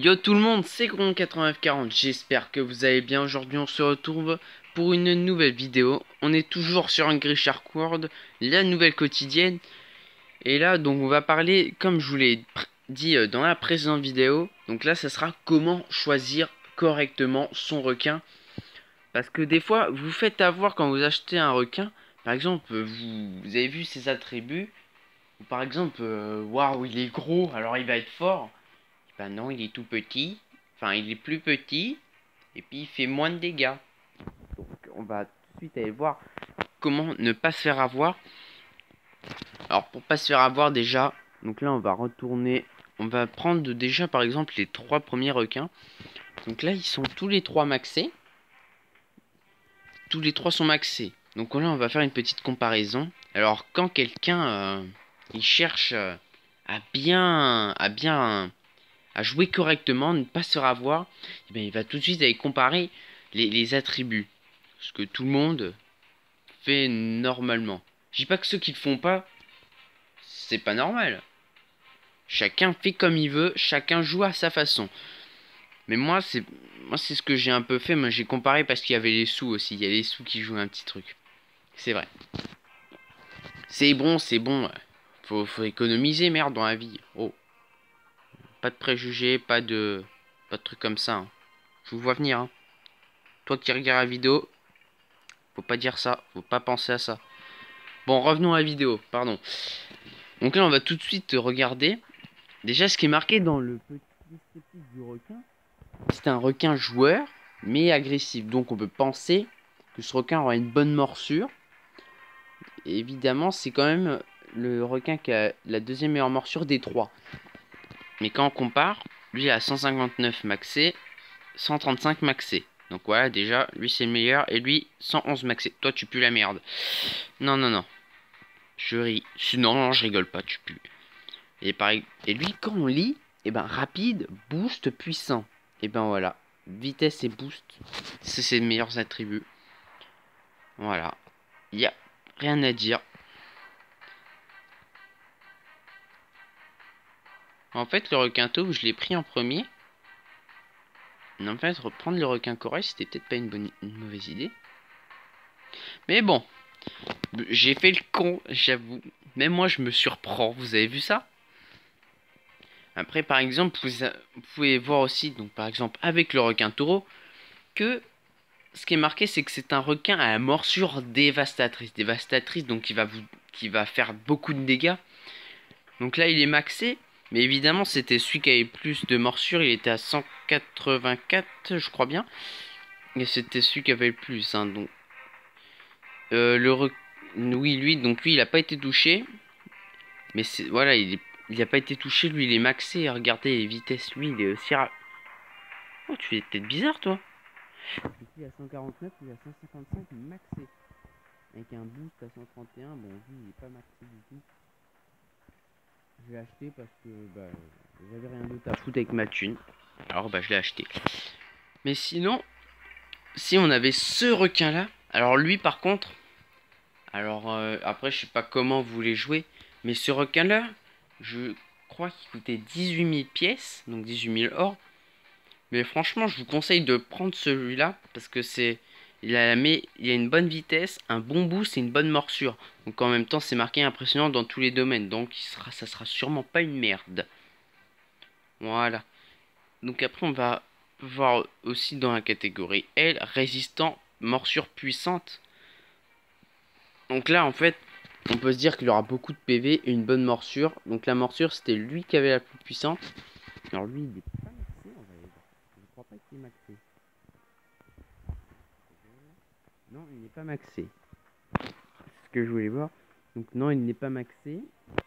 Yo tout le monde, c'est Gron8940, j'espère que vous allez bien. Aujourd'hui on se retrouve pour une nouvelle vidéo. On est toujours sur un Shark World, la nouvelle quotidienne. Et là donc on va parler, comme je vous l'ai dit dans la précédente vidéo. Donc là ça sera comment choisir correctement son requin. Parce que des fois vous faites avoir quand vous achetez un requin. Par exemple vous avez vu ses attributs. Ou par exemple, waouh il est gros alors il va être fort. Bah non, il est tout petit. Enfin, il est plus petit. Et puis, il fait moins de dégâts. Donc, on va tout de suite aller voir comment ne pas se faire avoir. Alors, pour pas se faire avoir déjà, donc là, on va retourner. On va prendre déjà, par exemple, les 3 premiers requins. Donc là, ils sont tous les 3 maxés. Tous les 3 sont maxés. Donc là, on va faire une petite comparaison. Alors, quand quelqu'un, il cherche à jouer correctement, ne pas se faire avoir, eh bien, il va tout de suite aller comparer les attributs. Ce que tout le monde fait normalement. Je dis pas que ceux qui le font pas, c'est pas normal. Chacun fait comme il veut, chacun joue à sa façon. Mais moi c'est ce que j'ai un peu fait. Moi j'ai comparé parce qu'il y avait les sous aussi. Il y a les sous qui jouent un petit truc. C'est vrai. C'est bon, c'est bon. Faut économiser, merde, dans la vie. Oh. Pas de préjugés, pas de trucs comme ça. Hein. Je vous vois venir. Hein. Toi qui regardes la vidéo, faut pas dire ça, faut pas penser à ça. Bon, revenons à la vidéo, pardon. Donc là, on va tout de suite regarder. Déjà, ce qui est marqué dans le petit descriptif du requin, c'est un requin joueur, mais agressif. Donc on peut penser que ce requin aura une bonne morsure. Et évidemment, c'est quand même le requin qui a la deuxième meilleure morsure des 3. Mais quand on compare, lui a 159 maxé, 135 maxé. Donc voilà, déjà, lui c'est le meilleur. Et lui, 111 maxé. Toi, tu pues la merde. Non, non, non. Je ris. Non, non, je rigole pas, tu pues. Et pareil. Et lui, quand on lit, et ben rapide, boost, puissant. Et ben voilà. Vitesse et boost. C'est ses meilleurs attributs. Voilà. Il n'y a rien à dire. En fait, le requin taupe, je l'ai pris en premier. Mais en fait, reprendre le requin corail, c'était peut-être pas une mauvaise idée. Mais bon. J'ai fait le con, j'avoue. Même moi, je me surprends. Vous avez vu ça? Après, par exemple, vous pouvez voir aussi, donc par exemple, avec le requin taureau, que ce qui est marqué, c'est que c'est un requin à la morsure dévastatrice. Dévastatrice, donc qui va faire beaucoup de dégâts. Donc là, il est maxé. Mais évidemment, c'était celui qui avait plus de morsure. Il était à 184, je crois bien. Et c'était celui qui avait le plus. Hein, donc, oui, lui, il n'a pas été touché. Mais voilà, il n'a pas été touché. Lui, il est maxé. Regardez les vitesses. Lui, il est aussi... Oh, tu es peut-être bizarre, toi. Lui, à 149, lui, à 155, maxé. Avec un boost à 131. Bon, lui, il est pas maxé du tout. Je l'ai acheté parce que bah, j'avais rien d'autre à foutre avec ma thune. Alors, bah, je l'ai acheté. Mais sinon, si on avait ce requin-là... Alors, lui, par contre... Alors, après, je sais pas comment vous voulez jouer. Mais ce requin-là, je crois qu'il coûtait 18 000 pièces. Donc 18 000 or. Mais franchement, je vous conseille de prendre celui-là. Parce que c'est... il a une bonne vitesse, un bon boost et une bonne morsure. Donc en même temps, c'est marqué impressionnant dans tous les domaines. Donc ça sera sûrement pas une merde. Voilà. Donc après, on va voir aussi dans la catégorie L, résistant, morsure puissante. Donc là, en fait, on peut se dire qu'il aura beaucoup de PV et une bonne morsure. Donc la morsure, c'était lui qui avait la plus puissante. Alors lui, il est pas maxé, on va voir. Je crois pas qu'il est maxé. Non, il n'est pas maxé. C'est ce que je voulais voir. Donc non, il n'est pas maxé.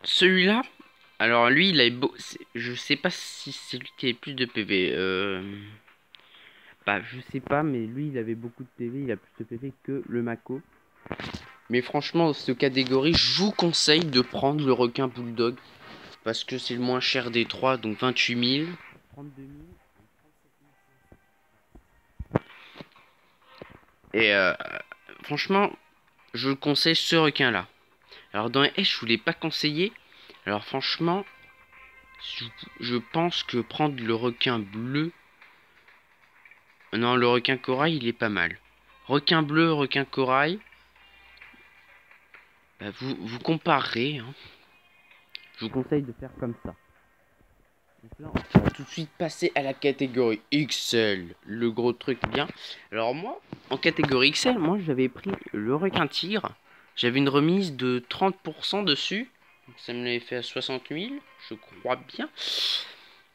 Celui-là, alors lui, il a beau... Je sais pas si c'est lui qui avait plus de PV. Bah, je sais pas, mais lui, il avait beaucoup de PV. Il a plus de PV que le Mako. Mais franchement, dans cette catégorie, je vous conseille de prendre le requin bulldog. Parce que c'est le moins cher des trois, donc 28 000. 32 000. Et franchement, je conseille ce requin-là. Alors dans les S, je vous l'ai pas conseillé. Alors franchement, Je pense que prendre le requin bleu... Non, le requin corail, il est pas mal. Requin bleu, requin corail. Bah, vous comparerez. Hein. Je vous conseille de faire comme ça. Donc là, on va tout de suite passer à la catégorie XL. Le gros truc bien. Alors moi, en catégorie XL, moi j'avais pris le requin tigre. J'avais une remise de 30% dessus. Donc ça me l'avait fait à 60 000, je crois bien.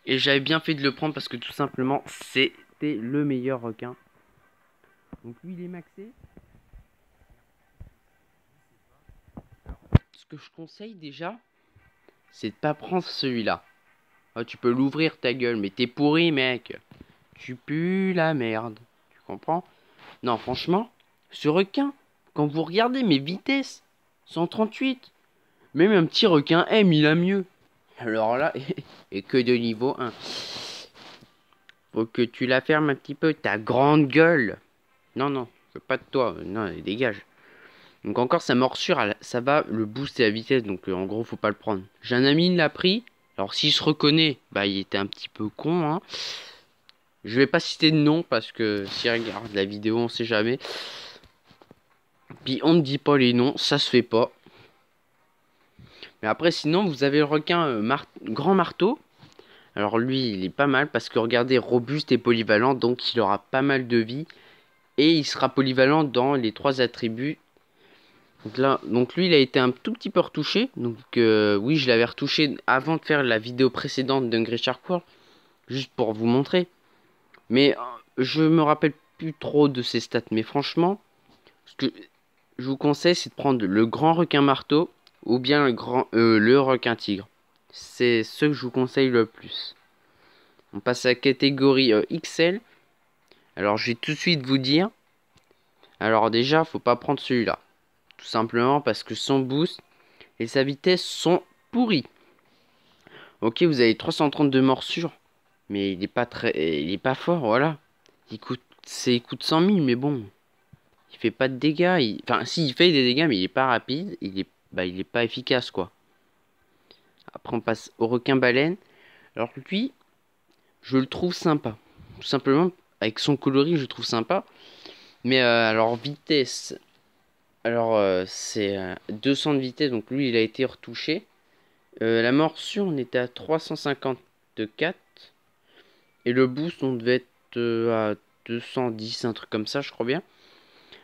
Et j'avais bien fait de le prendre parce que tout simplement, c'était le meilleur requin. Donc lui, il est maxé. Ce que je conseille déjà, c'est de pas prendre celui-là. Oh, tu peux l'ouvrir ta gueule, mais t'es pourri, mec. Tu pues la merde. Tu comprends? Non, franchement, ce requin, quand vous regardez mes vitesses, 138. Même un petit requin M, il a mieux. Alors là, et que de niveau 1. Faut que tu la fermes un petit peu, ta grande gueule. Non, non, je veux pas de toi. Non, dégage. Donc encore, sa morsure, ça va le booster la vitesse. Donc en gros, faut pas le prendre. J'ai un ami, il l'a pris. Alors s'il se reconnaît, bah il était un petit peu con. Hein. Je vais pas citer de nom parce que s'il regarde la vidéo, on sait jamais. Puis on ne dit pas les noms, ça se fait pas. Mais après, sinon, vous avez le requin grand marteau. Alors lui, il est pas mal parce que regardez, robuste et polyvalent, donc il aura pas mal de vie. Et il sera polyvalent dans les 3 attributs. Donc là, donc lui, il a été un tout petit peu retouché. Donc oui, je l'avais retouché avant de faire la vidéo précédente d'Hungry Shark World. Juste pour vous montrer. Mais je me rappelle plus trop de ses stats. Mais franchement, ce que je vous conseille, c'est de prendre le grand requin marteau ou bien le requin tigre. C'est ce que je vous conseille le plus. On passe à la catégorie XL. Alors je vais tout de suite vous dire. Alors déjà, faut pas prendre celui-là. Tout simplement parce que son boost et sa vitesse sont pourris. Ok, vous avez 332 morsures. Mais il est pas il est pas fort, voilà. Il coûte 100 000, mais bon. Il fait pas de dégâts. Enfin, si, il fait des dégâts, mais il est pas rapide. Il est pas efficace, quoi. Après, on passe au requin baleine. Alors lui, je le trouve sympa. Tout simplement, avec son coloris, je le trouve sympa. Mais alors, vitesse. Alors, c'est 200 de vitesse. Donc, lui, il a été retouché. La morsure, on était à 354. Et le boost, on devait être à 210, un truc comme ça, je crois bien.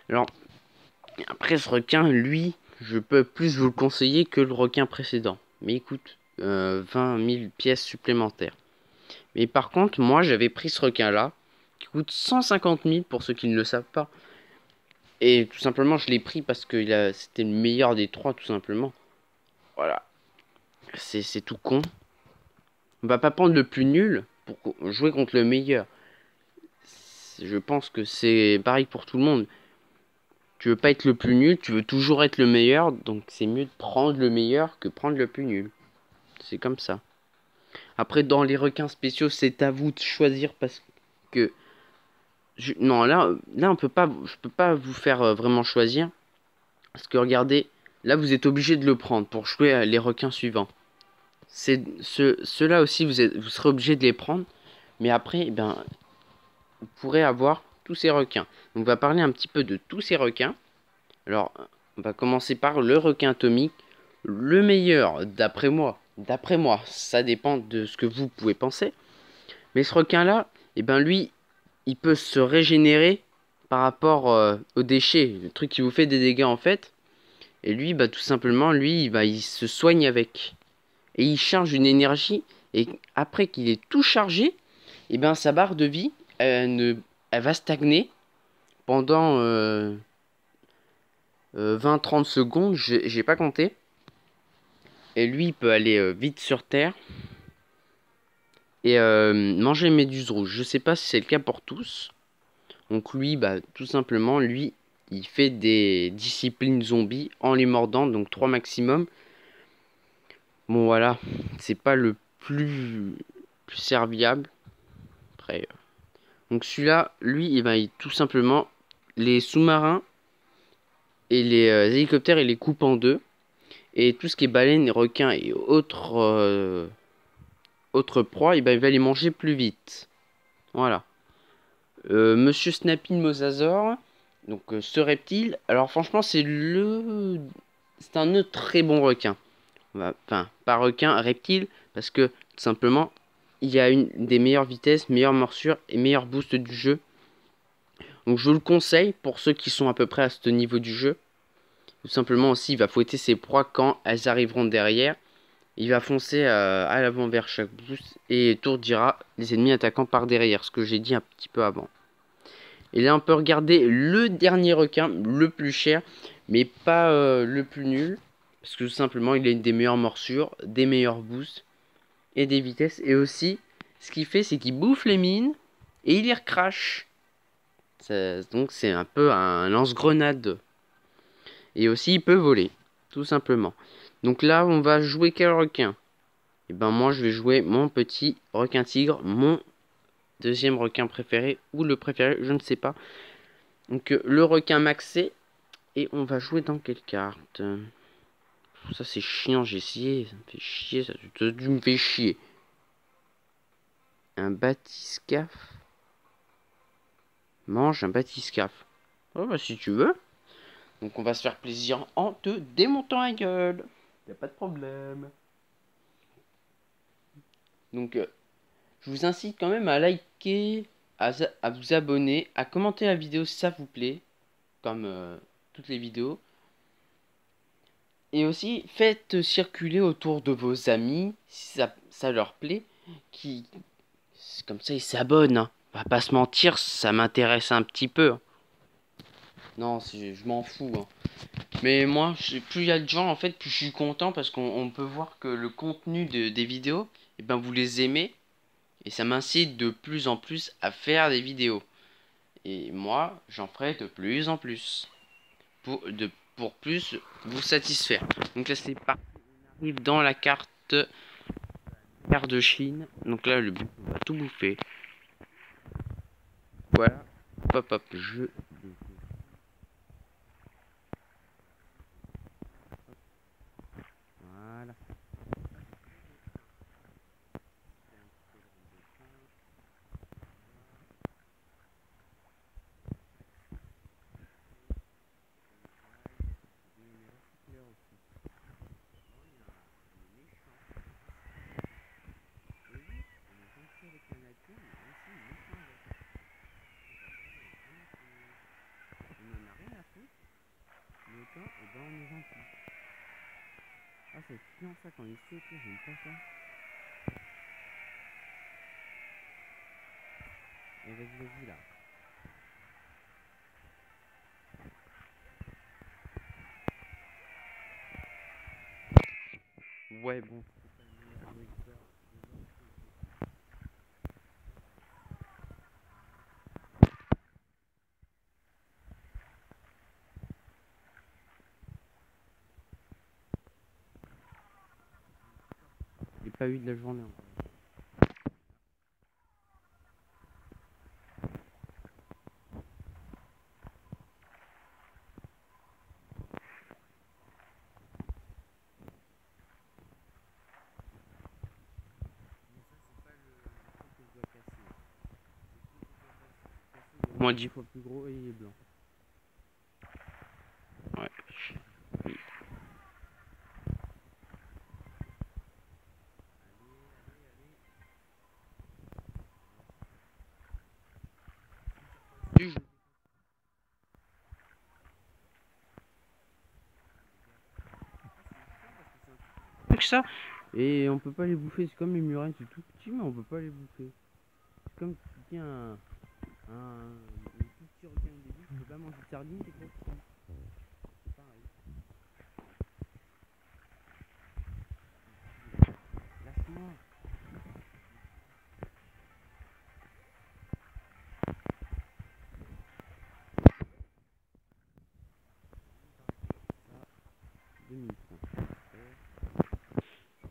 Alors, après, ce requin, lui, je peux plus vous le conseiller que le requin précédent. Mais écoute, 20 000 pièces supplémentaires. Mais par contre, moi, j'avais pris ce requin-là, qui coûte 150 000 pour ceux qui ne le savent pas. Et tout simplement, je l'ai pris parce que c'était le meilleur des 3, tout simplement. Voilà. C'est tout con. On va pas prendre le plus nul pour jouer contre le meilleur. Je pense que c'est pareil pour tout le monde. Tu veux pas être le plus nul, tu veux toujours être le meilleur. Donc c'est mieux de prendre le meilleur que prendre le plus nul. C'est comme ça. Après, dans les requins spéciaux, c'est à vous de choisir parce que... non, là, on peut pas, je peux pas vous faire vraiment choisir. Parce que regardez, là, vous êtes obligé de le prendre pour jouer les requins suivants. Ceux-là aussi, vous serez obligé de les prendre. Mais après, eh ben, vous pourrez avoir tous ces requins. Donc, on va parler un petit peu de tous ces requins. Alors, on va commencer par le requin atomique. Le meilleur, d'après moi. D'après moi, ça dépend de ce que vous pouvez penser. Mais ce requin-là, eh ben lui, il peut se régénérer par rapport aux déchets. Le truc qui vous fait des dégâts en fait. Et lui, bah tout simplement, lui, bah, il se soigne avec. Et il charge une énergie. Et après qu'il est tout chargé, eh ben sa barre de vie, elle va stagner pendant 20-30 secondes. J'ai pas compté. Et lui, il peut aller vite sur Terre. Et manger méduse rouge. Je sais pas si c'est le cas pour tous. Donc lui, bah tout simplement, lui, il fait des disciplines zombies en les mordant, donc 3 maximum. Bon voilà, c'est pas le plus serviable. Après, donc celui-là, lui, il tout simplement les sous-marins et les hélicoptères, il les coupe en deux. Et tout ce qui est baleines, requins et autres autre proie, et ben il va les manger plus vite. Voilà. Monsieur Snappy le Mosasaur, donc ce reptile, alors franchement c'est un autre très bon requin. Enfin, pas requin, reptile, parce que tout simplement il y a une des meilleures vitesses, meilleures morsures et meilleurs boosts du jeu. Donc je vous le conseille pour ceux qui sont à peu près à ce niveau du jeu. Tout simplement aussi il va fouetter ses proies quand elles arriveront derrière. Il va foncer à l'avant vers chaque boost et étourdira les ennemis attaquant par derrière, ce que j'ai dit un petit peu avant. Et là on peut regarder le dernier requin, le plus cher, mais pas le plus nul. Parce que tout simplement il a une des meilleures morsures, des meilleurs boosts et des vitesses. Et aussi, ce qu'il fait c'est qu'il bouffe les mines et il les recrache. Donc c'est un peu un lance-grenade. Et aussi il peut voler, tout simplement. Donc là on va jouer quel requin? Et ben moi je vais jouer mon petit requin tigre, mon deuxième requin préféré, ou le préféré, je ne sais pas. Donc le requin maxé, et on va jouer dans quelle carte? Ça c'est chiant, j'ai essayé, ça me fait chier, ça me fait chier. Un bathyscaphe. Mange un bathyscaphe. Oh bah si tu veux. Donc on va se faire plaisir en te démontant la gueule. Y a pas de problème. Donc je vous incite quand même à liker, à vous abonner, à commenter la vidéo si ça vous plaît, comme toutes les vidéos. Et aussi, faites circuler autour de vos amis, si ça leur plaît, qui, comme ça ils s'abonnent. Hein. On va pas se mentir, ça m'intéresse un petit peu. Non, je m'en fous. Hein. Mais moi, plus il y a de gens, en fait, plus je suis content parce qu'on peut voir que le contenu des vidéos, eh ben, vous les aimez. Et ça m'incite de plus en plus à faire des vidéos. Et moi, j'en ferai de plus en plus. Pour plus vous satisfaire. Donc là, c'est parti. On arrive dans la carte de Chine. Donc là, le but, on va tout bouffer. Voilà. Hop, hop, Voilà. Ah, c'est chiant ça quand il saute, j'aime pas ça. Et vas-y là. Ouais, bon. J'ai pas eu de la journée encore. Moi 10 fois plus gros et il est blanc. Ouais. Que ça. Et on peut pas les bouffer, c'est comme les murets, c'est tout petit mais on peut pas les bouffer. C'est comme si tu tiens un tout petit requin au début, tu peux pas manger de sardines, c'est gros. C'est pareil. Lâche-moi. Ça, 2000 francs.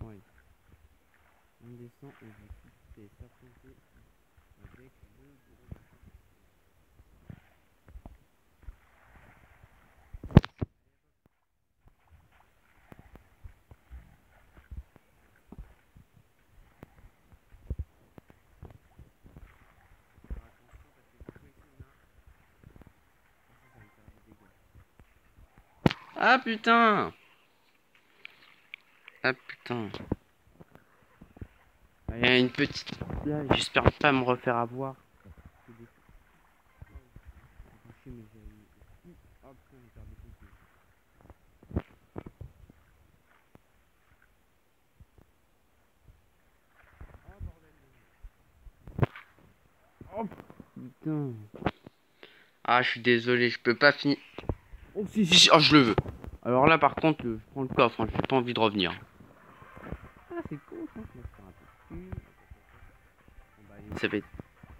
Ouais. On descend et vous fixez s'affronter avec le Ah putain. Ah putain. Il y a une petite... Là, j'espère pas me refaire avoir. Oh putain. Ah, je suis désolé, je peux pas finir. Oh si, si, si. Oh, je le veux. Alors là, par contre, je prends le coffre, hein, j'ai pas envie de revenir. Ah, c'est con, ça. Je vais faire un peu plus. Bon, bah, allez, ça va être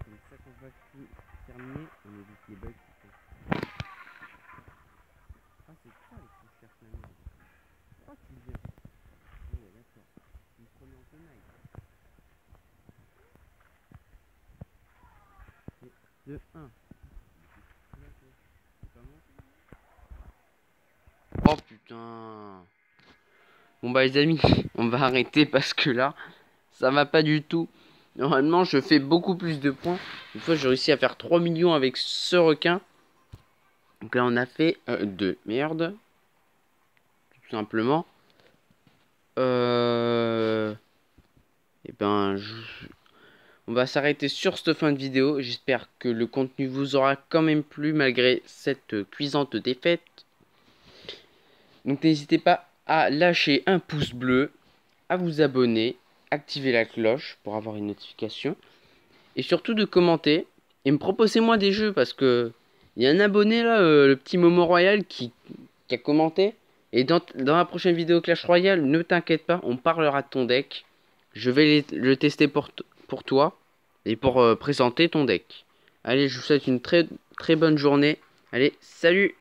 comme ça qu'on va terminer. On évite les bugs. Ah, c'est ça, les qui cherchent la merde. Oh, tu viens. Oh, ouais, d'accord. Tu me prenais en tenaille. C'est de 1. Oh putain. Bon bah les amis, on va arrêter parce que là, ça va pas du tout. Normalement, je fais beaucoup plus de points. Une fois, j'ai réussi à faire 3 millions avec ce requin. Donc là, on a fait 2. Merde. Tout simplement. Et ben, on va s'arrêter sur cette fin de vidéo. J'espère que le contenu vous aura quand même plu malgré cette cuisante défaite. Donc n'hésitez pas à lâcher un pouce bleu, à vous abonner, activer la cloche pour avoir une notification. Et surtout de commenter. Et me proposer moi des jeux parce que il y a un abonné là, le petit Momo Royal qui a commenté. Et dans la prochaine vidéo Clash Royale, ne t'inquiète pas, on parlera de ton deck. Je vais le tester pour toi et pour présenter ton deck. Allez, je vous souhaite une très bonne journée. Allez, salut!